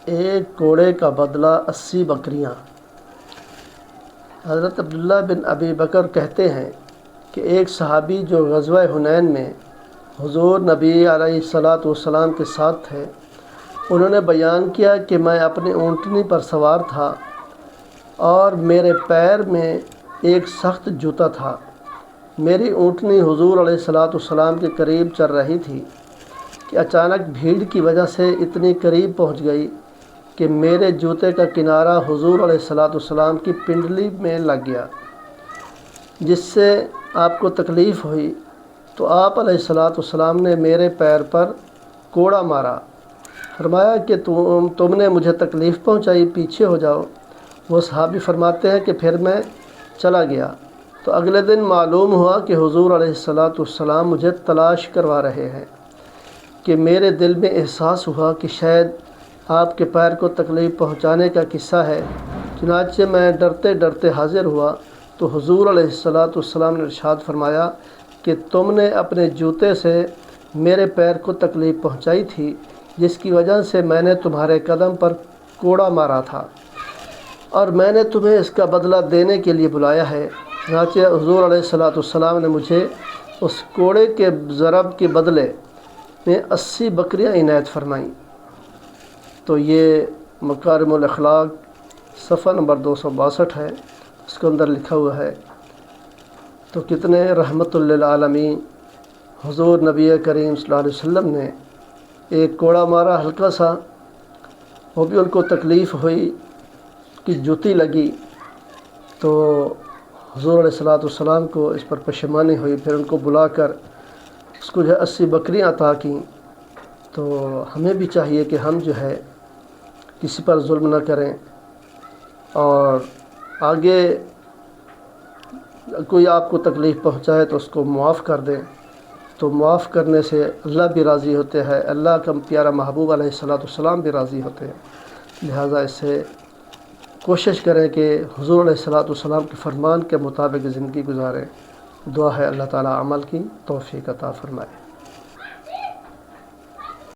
ایک کوڑے کا بدلہ 80 بکریاں۔ حضرت عبداللہ بن ابی بکر کہتے ہیں کہ ایک صحابی جو غزوہ حنین میں حضور نبی علیہ الصلاۃ والسلام کے ساتھ تھے، انہوں نے بیان کیا کہ میں اپنی اونٹنی پر سوار تھا اور میرے پیر میں ایک سخت جوتا تھا۔ میری اونٹنی حضور علیہ الصلاۃ والسلام کے قریب چل رہی تھی کہ اچانک بھیڑ کی وجہ سے اتنی قریب پہنچ گئی کہ میرے جوتے کا کنارہ حضور علیہ الصلاۃ والسلام کی پنڈلی میں لگ گیا، جس سے آپ کو تکلیف ہوئی۔ تو آپ علیہ الصلاۃ والسلام نے میرے پیر پر کوڑا مارا، فرمایا کہ تم نے مجھے تکلیف پہنچائی، پیچھے ہو جاؤ۔ وہ صحابی فرماتے ہیں کہ پھر میں چلا گیا تو اگلے دن معلوم ہوا کہ حضور علیہ الصلاۃ والسلام مجھے تلاش کروا رہے ہیں، کہ میرے دل میں احساس ہوا کہ شاید آپ کے پیر کو تکلیف پہنچانے کا قصہ ہے۔ چنانچہ میں ڈرتے ڈرتے حاضر ہوا تو حضور علیہ الصلاۃ والسلام نے ارشاد فرمایا کہ تم نے اپنے جوتے سے میرے پیر کو تکلیف پہنچائی تھی، جس کی وجہ سے میں نے تمہارے قدم پر کوڑا مارا تھا، اور میں نے تمہیں اس کا بدلہ دینے کے لیے بلایا ہے۔ چنانچہ حضور علیہ الصلاۃ والسلام نے مجھے اس کوڑے کے ضرب کے بدلے میں 80 بکریاں عنایت فرمائیں۔ تو یہ مکارم الاخلاق صفحہ نمبر 262 ہے، اس کے اندر لکھا ہوا ہے۔ تو کتنے رحمت للعالمین حضور نبی کریم صلی اللہ علیہ وسلم نے ایک کوڑا مارا ہلکا سا، وہ بھی ان کو تکلیف ہوئی کہ جوتی لگی، تو حضور علیہ الصلاۃ والسلام کو اس پر پشیمانی ہوئی، پھر ان کو بلا کر اس کو 80 بکریاں عطا کیں۔ تو ہمیں بھی چاہیے کہ ہم کسی پر ظلم نہ کریں، اور آگے کوئی آپ کو تکلیف پہنچائے تو اس کو معاف کر دیں، تو معاف کرنے سے اللہ بھی راضی ہوتے ہیں، اللہ کا پیارا محبوب علیہ الصلاۃ والسلام بھی راضی ہوتے ہیں۔ لہٰذا اس سے کوشش کریں کہ حضور علیہ الصلاۃ والسلام کے فرمان کے مطابق زندگی گزاریں۔ دعا ہے اللہ تعالیٰ عمل کی توفیق عطا فرمائے۔